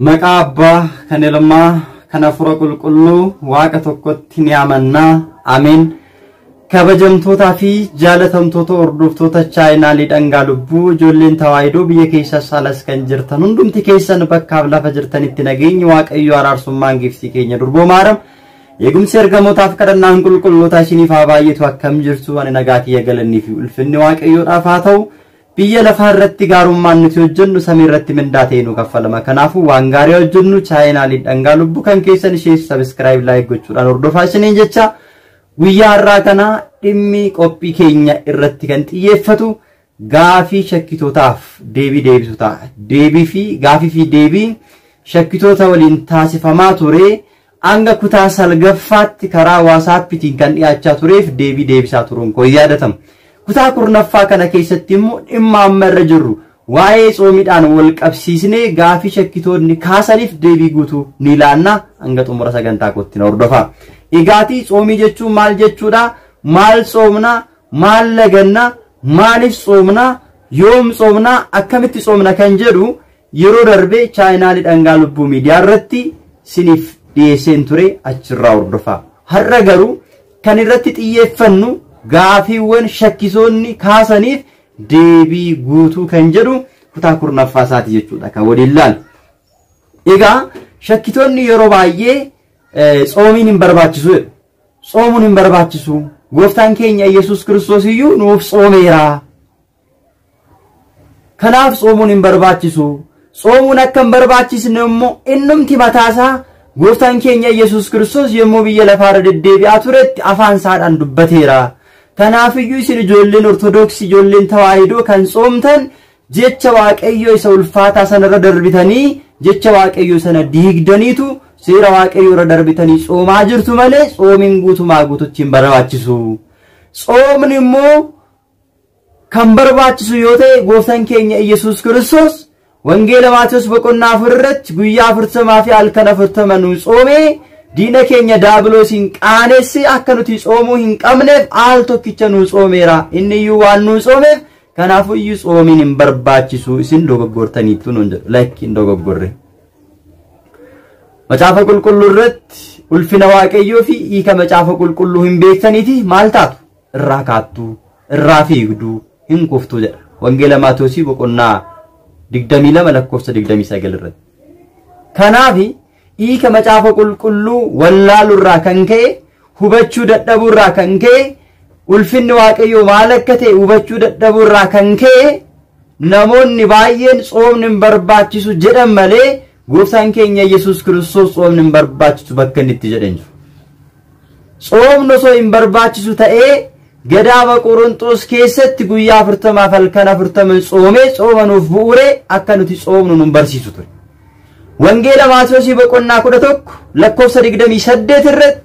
Maqaa Abbaa kan Ilmaa kan Hafuura Qulqulluu Waaqa tokkotti ni amanna. Ameen. Kabajamtootaa fi jaalatamtoota hordoftoota chaayinaalii dhangaa lubbuu ijoolleen tawaahidoo biyya keessa salas kan jirtan hundumti keessan bakkaaf lafa jirtanitti nageenyi Waaqayyo araarsummaan giftii keenya durboomaadha. Eegumsi ergamootaaf kadhannaan qulqulloota isiniif haa baay'atu. Akkam jirtu ani nagaa kiyya galannii fi ulfinni Waaqayyoodhaaf haa ta'u. Biyya lafaa irratti gaarummaan nuti hojjennu samii irratti mindaa ta'ee nu kaffalama. Kanaafuu waan gaarii hojjennu chaayinaalii dhangaa lubbuu kan keessan ishee subscribe like gochuudhaan hordofaa isiniin jecha guyyaa har'aa kana dhimmi qophii keenya irratti kan xiyyeeffatu gaafii shakkitootaaf deebii deebisu ta'a. Gaafii fi deebii shakkitoota waliin taasifamaa ture hanga kutaa salgaffaatti karaa WhatsApptiin kan dhiyaachaa tureef deebii deebisaa turuun koo yaadatama. Kutaa kurnaffaa kana keessatti immoo dhimma amma irra jirru waa'ee tsoomiidhaan wal qabsiisnee gaafii shakkitoonni kaasaniif deebii guutuu ni ilaalla. Hanga xumura sagantaa kootti na hordofaa. Egaatii tsoomii jechuun maal jechuudha? Maal tsoomna? Maal laganna? Maaliif tsoomna? Yoom tsoomna? Akkamitti tsoomna kan jedhu yeroo darbe chaayinaalii dhangaa lubbuu miidiyaa irratti siniif dhiyeesseen ture achirraa hordofaa. Har'a garuu kan irratti xiyyeeffannu gaafiiwwan shakkisoonni kaasaniif deebii guutuu kan jedhu kutaa kurnaffaa isaati jechuudha kan waliin ilaalu. Egaa shakkitoonni yeroo baay'ee tsoomiin hin barbaachisu. Tsoomuun hin barbaachisu. Gooftaan keenya Yesuus Kiristoos iyyuu nuuf tsoomeera. Kanaaf tsoomuun hin barbaachisu. Tsoomuun akka hin barbaachisne immoo innumti mataasaa Gooftaan keenya Yesuus Kiristoos yommuu biyya lafaarra deddeebi'aa turetti afaan isaadhaan dubbateera. Kanaaf iyyuu isin ijoolleen Ortodoksii ijoolleen tawaahidoo kan tsoomtan jecha Waaqayyoo isa ulfaataa sanarra darbitanii jecha Waaqayyoo sana diigdaniitu seera Waaqayyoo irra darbitanii tsoomaa jirtu malee tsoomiin guutumaa guututti hin barbaachisu. Tsoomni immoo kan barbaachisu yoo ta'e Gooftaan keenya Yesuus Kiristoos Wangeela Maatiyos boqonnaa 4 irratti guyyaa 40 fi halkan 40 nu tsoomee diina keenya daabiloosiin qaanessi akka nuti tsoomuu hin qabneef al tokkicha nu tsoomeera. Inni iyyuu waan nu tsoomeef kanaafuu iyyuu tsoomiin hin barbaachisu. Isin dogoggortaniitu nuun jedhu lakki hin dogoggorre. Macaafa qulqulluu irratti ulfina Waaqayyoo fi hiika macaafa qulqulluu hin beektaniiti maal taatu? Irraa kaattu, irraa fiigdu, hin kuftu jedha. Wangeela Maatiyos boqonnaa 22 lakkoofsa 29 irratti. Kanaafi hiika macaafa qulqulluu wallaaluu irraa kan ka'e hubachuu dadhabuu irraa kan ka'e ulfinni Waaqayyoo maal akka ta'e hubachuu dadhabuu irraa kan ka'e namoonni baay'een tsoomni hin barbaachisu jedhan malee Gooftaan keenya Yesuus Kiristoos tsoomni hin barbaachisu bakka inni itti jedhan jiru. Tsoomni osoo hin barbaachisu ta'ee Gadaama Qorontos keessatti guyyaa 40 fi halkan 40 tsoomee tsoomanuuf bu'uure akka nuti tsoomnu nun barsiisu ture. Wangeela Maatiyos boqonnaa 11 lakkoofsa 28 irratti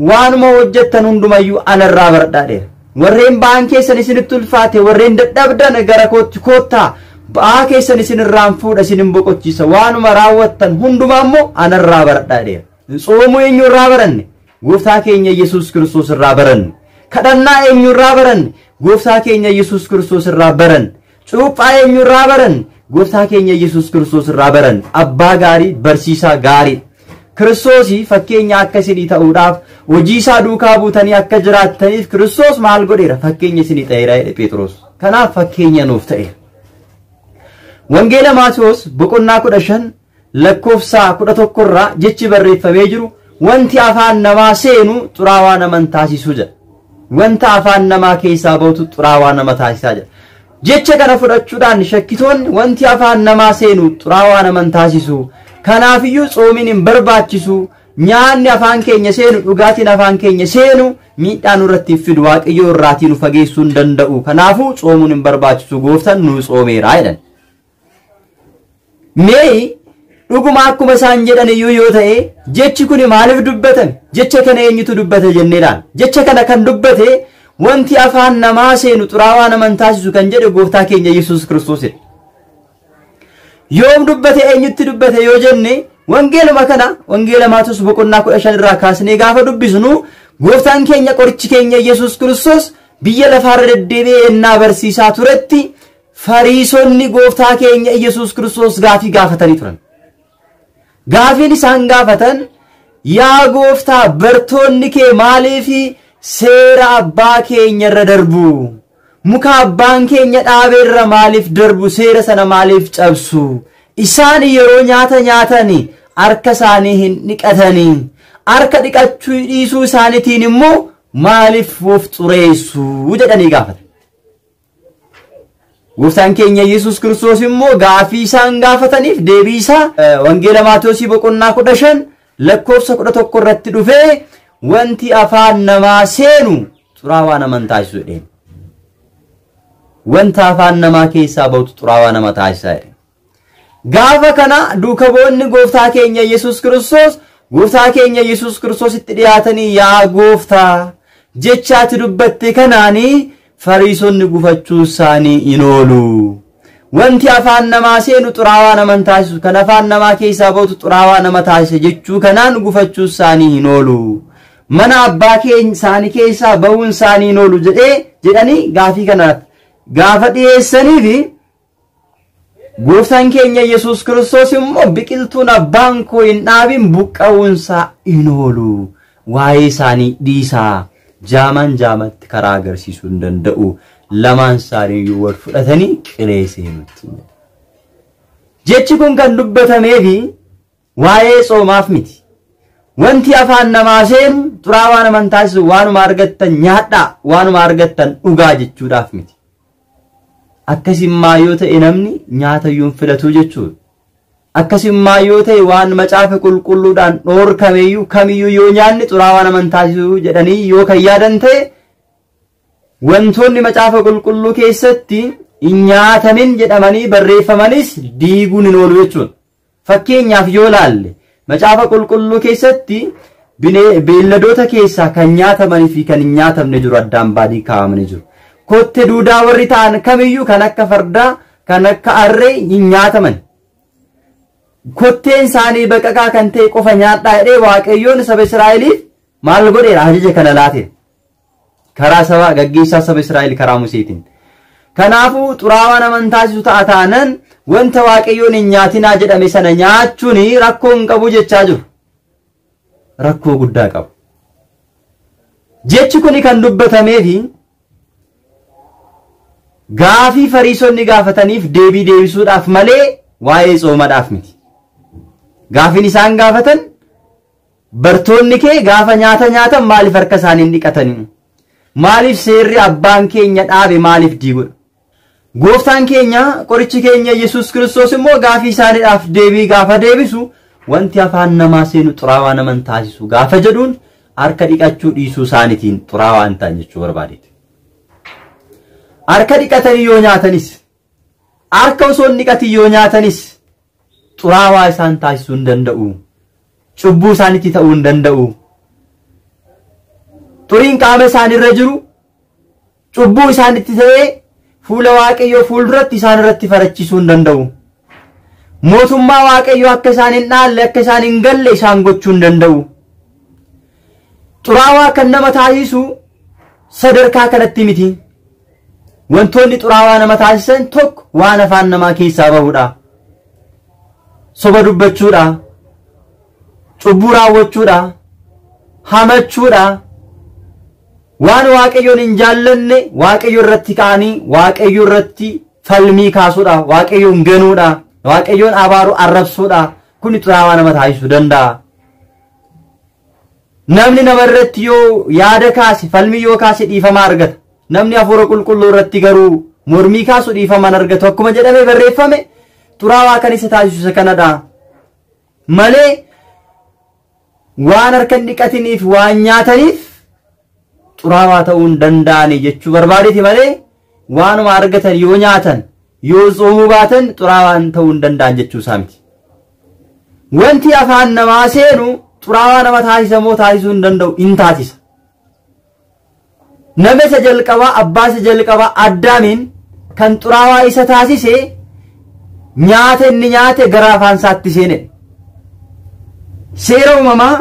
waanuma hojjettan hundumayyuu anarraa baradhaadheera. Warreen ba'an keessan isinitti ulfaate warreen dadhabdan gara kootti koottaa ba'aa keessan isinirraan fuudha isinin boqochiisa. Waanuma raawwattan hundumaa immoo anarraa baradhaadheera. Tsoomuu eenyu irraa baranne? Gooftaa keenya Yesuus Kiristoos irraa baranne. Kadhannaa eenyu irraa baranne? Gooftaa keenya Yesuus Kiristoos irraa baranne. Cuuphaa eenyu irraa baranne? Gooftaa keenya Yesuus Kiristoos irraa baranne. Abbaa gaarii barsiisaa gaarii. Kiristoosii fakkeenya akka isinii ta'uudhaaf hojii isaa duukaa buutanii akka jiraattaniif Kiristoos maal godheera? Fakkeenya isinii ta'eera jedhe Phexros. Kanaaf fakkeenya nuuf ta'eera. Wangeela Maatiyos boqonnaa 15 lakkoofsa 11 irraa jechi barreeffamee jiru wanti afaan namaa seenu xuraawaa nama taasisu jedha. Wanta afaan namaa keessaa ba'utu xuraawaa nama taasisaa jedha. Jecha kana fudhachuudhaan shakkitoonni wanti afaan namaa seenu xuraawaa nama taasisu. Kanaaf iyyuu tsoomiin hin barbaachisu. Nyaanni afaan keenya seenu dhugaatiin afaan keenya seenu miidhaa nurratti fidu Waaqayyoo irraatii nu fageessuu hin danda'u. Kanaafuu tsoomuun hin barbaachisu Gooftaan nu tsoomeera jedhan. Mee dhuguma akkuma isaan jedhan iyyuu yoo ta'e jechi kun maaliif dubbatame? Jecha kana eenyutu dubbate jenneedhaan. Jecha kana kan dubbate wanti afaan namaa seenu xuraawaa nama taasisu kan jedhe Gooftaa keenya Yesuus Kiristoosidha. Yoom dubbate eenyutti dubbate yoo jenne wangeeluma kana Wangeela Maatiyos boqonnaa 15 irraa kaasnee gaafa dubbisnu Gooftaan keenya qorichi keenya Yesuus Kiristoos biyya lafaarra deddeebi'ee ennaa barsiisaa turetti Fariisonni Gooftaa keenya Yesuus Kiristoos gaafii gaafatanii turan. Gaafiin isaan gaafatan yaa gooftaa bartoonni kee maaliif seera abbaa keenya irra darbu? Muka abbaan keenya dhaabeerra maaliif darbu? Seera sana maaliif cabsu? Isaan yeroo nyaata nyaatani harka isaanii hin dhiqatanii, harka dhiqachuu dhiisuu isaaniitiin immoo maaliif of xureessu jedhanii gaafatan. Gooftaan keenya Yesuus Kiristoos immoo gaafii isaan gaafataniif deebii isaa wangeela Maatewos boqonnaa 15 lakkoofsa 11 irratti dhufee wanti afaan namaa seenu xuraawaa nama taasisu jedheen. Wanta afaan namaa keessaa ba'u xuraawaa nama taasisa jedheen. Gaafa kana duuka bu'oonni gooftaa keenya Yesuus Kiristoos gooftaa keenya Yesuus Kiristoositti dhiyaatanii yaa gooftaa jechaati dubbatte kanaanii Fariisonni gufachuu isaanii hin oolu. Wanti afaan namaa seenu xuraawaa nama taasisu, kan afaan namaa keessaa ba'u xuraawaa nama taasisa jechuu kanaan gufachuu isaanii hin oolu. Mana abbaa keenya isaanii keessaa ba'uun isaanii hin oolu jedhanii gaafii kanaaf gaafa dhiyeessaniifi gooftaan keenya Yesuus Kiristoos immoo biqiltuun abbaan koo hin dhaabin buqqa'uun isaa hin oolu. Waa'ee isaanii dhiisaa. Jaaman jaamatti karaa agarsiisuu hin danda'u. Lamaan isaanii wal fudhatanii qilee seenutti. Jechi kun kan dubbatameefi waa'ee soomaaf miti. Wanti afaan namaa seenu xuraawaa nama taasisu waanuma argattan nyaadhaa, waanuma argattan dhugaa jechuudhaaf miti. Akkasummaa yoo ta'e namni nyaata iyyuu hin filatu jechuudha. Akkasummaa yoo ta'e waan macaafa qulqulluudhaan dhoorkameeyyuu kamiyyuu yoo nyaanni xuraawaa nama taasisu jedhanii yoo kan yaadan ta'e wantoonni macaafa qulqulluu keessatti hin nyaatamin jedhamanii barreeffamanis diiguun hin oolu jechuudha. Fakkeenyaaf yoo laalle macaafa qulqulluu keessatti beelladoota keessaa kan nyaatamanii fi kan hin nyaatamne jiru, addaan baadii kaa'amanii jiru. Kotte duudaa warri ta'an kamiyyuu kan akka fardaa, kan akka harree hin nyaataman. Kotteen isaanii baqaqaa kan ta'e qofa nyaadhaa jedhee Waaqayyoon saba Israa'eliif maal godheera? Ajaja kana laate. Karaa saba gaggeessaa saba Israa'el karaa Museetiin. Kanaafuu xuraawaa nama taasisu ta'a taanan wanta Waaqayyoon hin nyaatinaa jedhame sana nyaachuun rakkoo hin qabu jechaa jiru. Rakkoo guddaa qabu. Jechi kun kan dubbatameefi gaafii Fariisonni gaafataniif deebii deebisuudhaaf malee waa'ee soomadhaaf miti. Gaafiin isaan gaafatan bartoonni kee gaafa nyaata nyaatan maaliif harka isaanii hin dhiqatanii? Maaliif seerri abbaan keenya dhaabe maaliif diigudha? Gooftaan keenya qorichi keenya Yesuus Kiristoos immoo gaafii isaaniidhaaf deebii gaafa deebisu wanti afaan namaa seenu xuraawaa nama taasisu gaafa jedhuun harka dhiqachuu dhiisuu isaaniitiin xuraawaa hin ta'an jechuu barbaadeeti. Harka dhiqatanii yoo nyaatanis, harka osoo hin dhiqatin yoo nyaatanis xuraawaa isaan taasisuu hin danda'u. Cubbuu isaaniitti ta'uu hin danda'u. Xuriin qaama isaaniirra jiru cubbuu isaaniitti ta'ee fuula Waaqayyoo fuulduratti isaan irratti farachiisuu hin danda'u. Mootummaa Waaqayyoo akka isaan hin dhaalle, akka isaan hin galle isaan gochuu hin danda'u. Xuraawaa kan nama taasisu sadarkaa kanatti miti. Wantoonni xuraawaa nama taasisan tokko waan afaan namaa keessaa bahudha. Soba dubbachuudha, cubbuu raawwachuudha, hamachuudha, waan Waaqayyoon hin jaallanne Waaqayyo irratti ka'anii Waaqayyo irratti falmii kaasuudha, Waaqayyoon ganuudha, Waaqayyoon abaaruu arrabsuudha. Kun xuraawaa nama taasisuu danda'a. Namni nama irratti yoo yaada kaase, falmii yoo kaase dhiifama argata. Namni hafuura qulqulluu irratti garuu mormii kaasu dhiifama argatu. Akkuma jedhamee barreeffame xuraawaa kan isa taasisu isa kanadha. Malee waan harka hin dhiqatiniif waan nyaataniif xuraawaa ta'uu hin danda'ani jechuu barbaadeeti malee waanuma argatan yoo nyaatan yoo soomuu baatan xuraawaan ta'uu hin danda'an jechuu isaa miti. Wanti afaan namaa seenu xuraawaa nama taasisa moo taasisuu hin danda'u? In taasisa. Nama isa jalqabaa, abbaa isa jalqabaa Addaamiin kan xuraawaa isa taasise nyaata inni nyaate gara afaan isaatti seene. Seera uumamaa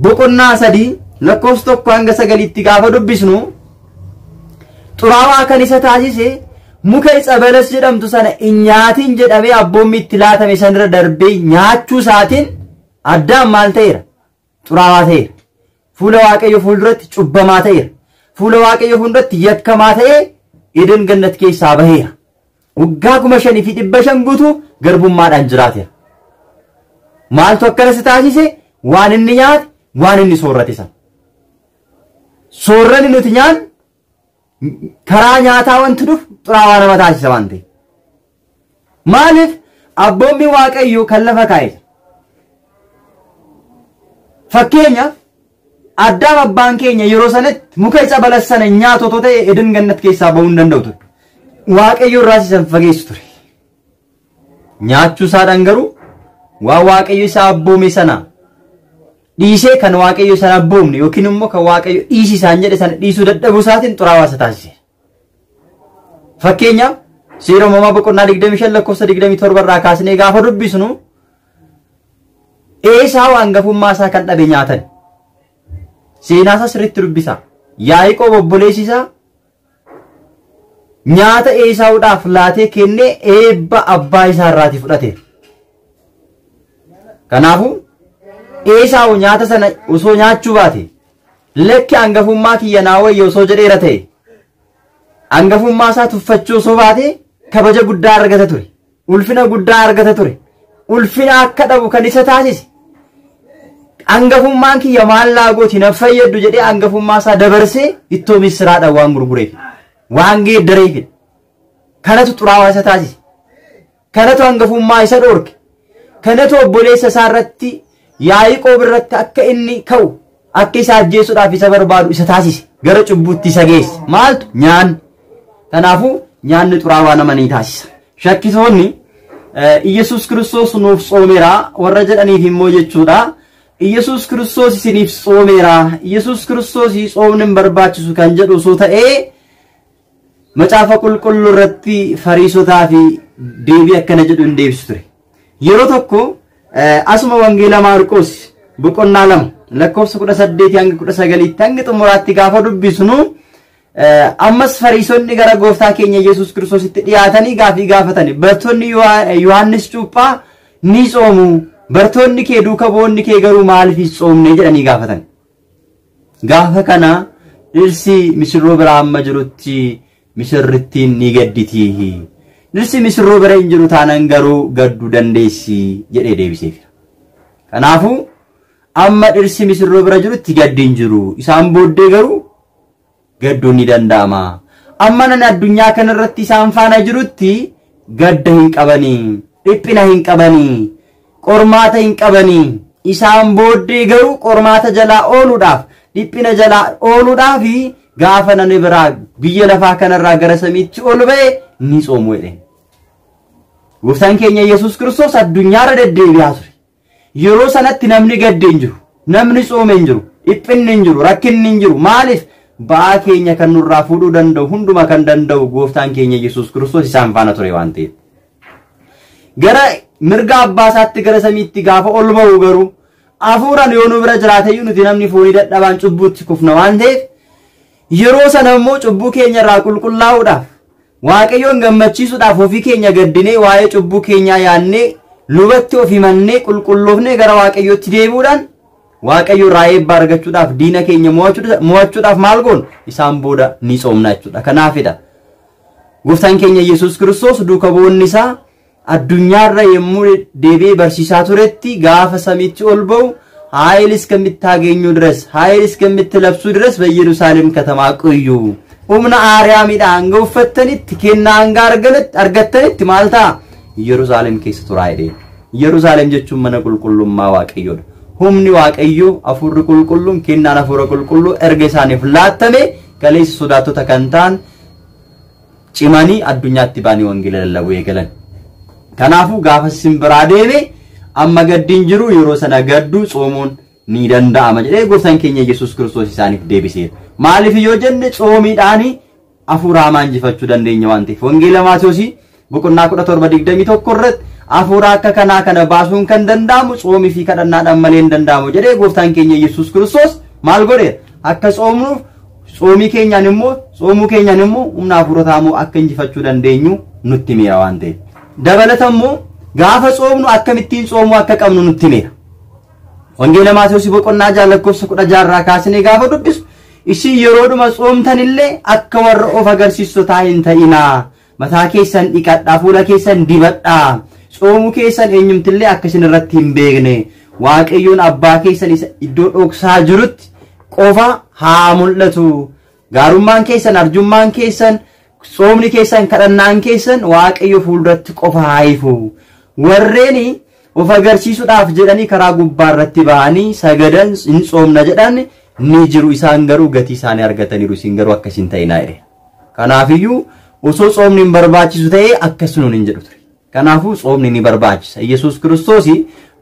boqonnaa 3 lakkoofsa 1 hanga 9 gaafa dubbisnu xuraawaa kan isa taasise muka isa balas jedhamtu sana inyaatiin jedhamee abboommi itti laatame sanirra darbee nyaachuu isaatiin Addaam maal ta'eera? Xuraawaa ta'eera. Fuula Waaqayyoo fuulduratti cubbamaa ta'eera. Fuula Waaqayyoo fuulduratti yakkamaa ta'ee Eden Gannat keessaa baheera. Waggaa 5,500 guutuu garbummaadhaan jiraateera. Maaltu akkana si taasise? Waan inni nyaate, waan inni soorrate sana. Soorranni nuti nyaan karaa nyaataa wanti dhufu xuraawaa nama taasisa waan ta'eef. Maaliif abboommi Waaqayyoo kan lafa kaa'e? Fakkeenya Addaam abbaan keenya yeroo sanatti muka isa balas sana nyaatu otoo ta'e Eden Gannat keessaa bahuu hin danda'u ture. Waaqayyo irraa isa fageessu ture. Nyaachuu isaadhaan garuu waan Waaqayyo isa abboome sana dhiisee kan Waaqayyo isa abboomne yookiin immoo kan Waaqayyo dhiisi isaan jedhe sana dhiisuu dadhabuu isaatiin xuraawaa isa taasise. Fakkeenyaaf seera uumamaa boqonnaa 25 lakkoofsa 27 irraa kaasnee gaafa dubbisnu Esaawu hangafummaa isaa kan dhabe nyaatan. Seenaa isaa sirriitti dubbisa. Yaaqoob obboleessi isaa nyaata Esaawudhaaf laatee kennee eebba abbaa isaa irraatii fudhate. Kanaafuu Esaawu nyaata sana osoo nyaachuu baate lekki hangafummaa kiyya naa wayya osoo jedheera ta'e hangafummaa isaa tuffachuu osoo baate kabaja guddaa argata ture. Ulfina guddaa argata ture. Ulfina akka dhabu kan isa taasise. Hangafummaan kiyya maal laagooti na fayyadu jedhee hangafummaa isaa dabarsee ittoo misiraadhaan waan gurgureef. Waan geeddareef. Kanatu xuraawaa isa taasise. Kanatu hangafummaa isa dhoorke. Kanatu obboleessa isaa irratti Yaaqoob irratti akka inni ka'u akka isa ajjeesuudhaaf isa barbaadu isa taasise. Gara cubbuutti isa geesse. Maaltu? Nyaanni. Kanaafuu nyaanni xuraawaa nama ni taasisa. Shakkitoonni Iyesuus Kiristoos nuuf tsoomeera warra jedhaniif immoo jechuudha. Iyesuus Kiristoos isiniif tsoomeera. Iyesuus Kiristoos tsoomni hin barbaachisu kan jedhu osoo ta'ee macaafa qulqulluu irratti Fariisotaa fi deebii akkana jedhu hin deebisu ture. Yeroo tokko asuma wangeela Maarqos boqonnaa 2 lakkoofsa 18 hanga 19 hanga xumuraatti gaafa dubbisnu ammas Fariisonni gara gooftaa keenya Iyesuus Kiristoositti dhiyaatanii gaafii gaafatani. Bartoonni Yohaannis Cuuphaa ni tsoomu. Bartoonni kee duuka bu'oonni kee garuu maaliif tsoomne jedhanii gaafatan. Gaafa kana dhirsi misirroo bira amma jirutti misirrittiin ni gadditi. Dhirsi misirroo bira hin jiru taanaan garuu gadduu dandeessi jedhee deebiseef. Kanaafuu amma dhirsi misirroo bira jirutti gaddi hin jiru. Isaan booddee garuu gadduun ni danda'ama. Amma nan addunyaa kanarratti isaan faana jirutti gadda hin qabanii, dhiphina hin qabanii. Qormaata hin qabanii. Isaan booddee garuu qormaata jalaa ooluudhaaf dhiphina jalaa ooluudhaaf gaafa namni biraa biyya lafaa kanarraa gara samiitti ol ba'e ni tsoomu jedhe. Gooftaan keenya Iyesuus Kiristoos addunyaarra deddeebi'aa ture. Yeroo sanatti namni gadde hin jiru, namni tsoome hin jiru, dhiphinni hin jiru, rakkinni hin jiru. Maaliif? Ba'aa keenya kan nurraa fuudhuu danda'u hunduma kan danda'u gooftaan keenya Iyesuus Kiristoos isaan faana ture waan ta'eef. Gara mirga abbaa isaatti gara samiitti gaafa ol ba'u garuu hafuuraan yoo nu bira jiraateyyuu nuti namni foonii dadhabaan cubbuutti kufna waan ta'eef yeroo sana immoo cubbuu keenya irraa qulqullaa'uudhaaf Waaqayyoon gammachiisuudhaaf ofii keenya gaddinee waa'ee cubbuu keenyaa yaannee lubatti of himannee qulqulloofnee gara Waaqayyootti deebi'uudhaan Waaqayyo irraa eebba argachuudhaaf diina keenya mo'achuudhaaf maal goonu isaan booda ni tsoomna jechuudha. Kanaafidha gooftaan keenya Iyesuus Kiristoos duuka bu'oonni isaa addunyaarra yemmuu deebi'ee barsiisaa turetti gaafa samiitti ol ba'u ኃይል እስከምታገኙ ድረስ ኃይል እስከምትለብሱ ድረስ በኢየሩሳሌም ከተማ ቆዩ ኡምና አርያሚዳ አንገውፈተኒት ኬና አንጋርገለት አርገተኒት ማልታ ኢየሩሳሌም ኬስ ቱራይዴ ኢየሩሳሌም ጀቹም መነ ቁልቁሉማ ዋቀዮ ሁምኒ ዋቀዮ አፉር ቁልቁሉም ኬና አፉር ቁልቁሉ እርገሳኔ ፍላተሜ ከሌስ ሱዳቶ ተከንታን ጭማኒ አዱኛቲ ባኒ ወንጌል ለለው የገለን ከናፉ ጋፈስም ብራዴኔ አማገድን ጅሩ የሮሰና ገዱ ጾሙን ኒደንዳ አመጀ ጎፍታን ኬኛ ኢየሱስ ክርስቶስ ኢሳኒፍ ዴቢሴ ማሊፍ ይወጀን ጾሚዳኒ አፉራ ማንጅፈቹ ደንደኛ ዋንቴ ወንጌል ማቴዎስ በቁና ቁጥር በዲግደሚ ተቆረት አፉራ ከከና ከነ ባሱን ከንደንዳሙ ጾሚ ፊ ከደና ደመሌ እንደንዳሙ ጀደ ጎፍታን ኬኛ ኢየሱስ ክርስቶስ ማልጎሬ አከ ጾሙ Soomii keenyaan immoo soomuu keenyaan immoo humna hafuurotaa immoo akka injifachuu dandeenyu nutti hima waan ta'eef. Dabalataan immoo gaafa soomnu akkamittiin soomuu akka qabnu nutti hima. Wangeela Maatewos boqonnaa 6 lakkoofsa 16 kaasnee gaafa dubbisu isin yeroodhuma soomtanillee akka warra of agarsiistotaa hin ta'inaa. Mataa keessan dhiqadhaa, fuula keessan dibadhaa. Soomuu keessan eenyumtillee akka isin irratti hin beekne. Waaqayyoon abbaa keessan isa iddoo dhoksaa jirutti qofa haa mul'atu. Gaarummaan keessan, arjummaan keessan, soomni keessan, kadhannaan keessan Waaqayyo fuulduratti qofa haa ifu. Warreen of agarsiisuudhaaf jedhanii karaa gubbaa irratti ba'anii sagadan hin soomna jedhan ni jiru. Isaan garuu gatii isaanii argataniiru. Isin garuu akkas hin ta'inaa jedhe. Kanaafiyyuu osoo soomni hin barbaachisu ta'ee akkas nuun hin jedhu ture. Kanaafuu soomni ni barbaachisa. Yesuus Kiristoos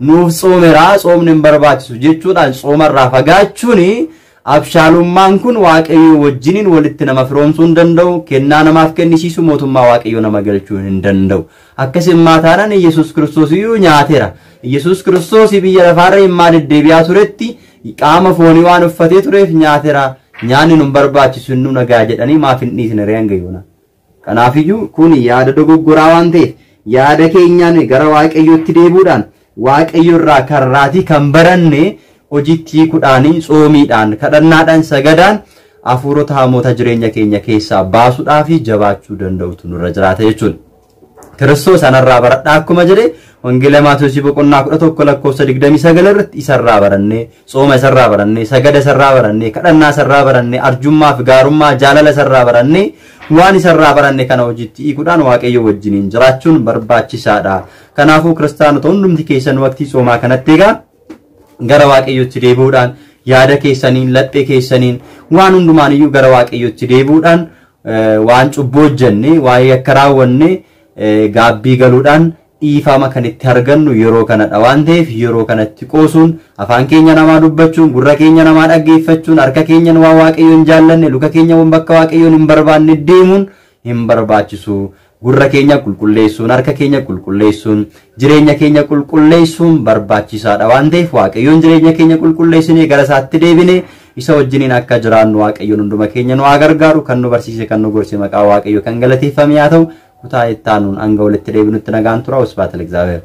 nuuf soomeraa soomni hin barbaachisu jechuudhaan soomarraa fagaachuun abshaalummaan kun Waaqayyo wajjiniin walitti nama firoomsuu hin danda'u. Kennaa namaaf kennisiisu mootummaa Waaqayyo nama galchuu hin danda'u. Akkasin maataadhaan Yesuus Kiristoos iyyuu nyaateera. Yesuus Kiristoos biyya lafaarra himmaa deddeebi'aa turetti qaama foonii waan uffatee tureef nyaateera. Nyaanni nun barbaachisu nu nagaa jedhanii maaf hin dhiisne ree hanga yoona. Kanaafiyyuu kun yaada dogoggoraa waan ta'eef yaada keenyaan gara Waaqayyootti deebuudhaan Waaqayyo irraa karraatii kan baranne hojiitti kudhaanii soomiidhaan kadhannaadhaan sagadaan hafuurota hamoota jireenya keenya keessaa baasuudhaaf jabaachuu danda'utu nurra jiraata jechuudha. Kiristoos anarraa baradhaa akkuma jedhe Wangeela Maatewos boqonnaa 11 lakkoofsa 29 irratti isarraa barannee sooma isarraa barannee sagada isarraa barannee kadhannaa isarraa barannee arjummaa fi gaarummaa jaalala isarraa barannee waan isarraa baranne kana hojiitti hiikuudhaan Waaqayyo wajjiniin jiraachuun barbaachisaadha. Kanaafuu kiristaanota hundumti keessan waqtii soomaa kanatti egaa gara Waaqayyootti deebi'uudhaan yaada keessaniin laphee keessaniin waan hundumaan iyyuu gara Waaqayyootti deebi'uudhaan waan cubbuu hojjenne waa'ee akka raawwanne gaabbii galuudhaan dhiifama kan itti argannu yeroo kanadha waan ta'eef yeroo kanatti qoosuun afaan keenya namaa dubbachuun gurra keenya namaa dhaggeeffachuun harka keenya waan Waaqayyoon jaallanne luka keenya waan bakka Waaqayyoon hin barbaanne deemuun hin barbaachisu. Gurra keenya qulqulleessuun harka keenya qulqulleessuun jireenya keenya qulqulleessuun barbaachisaadha waan ta'eef Waaqayyoon jireenya keenya qulqulleessinee gara isaatti deebine isa wajjiniin akka jiraannu Waaqayyoon hunduma keenya nu haa gargaaru. Kan nu barsiise kan nu gorse maqaa Waaqayyo kan galateeffame haa ta'u. kutaa itti aanuun hanga walitti deebinutti nagaan tura. Wasbaatal Egzaabeer.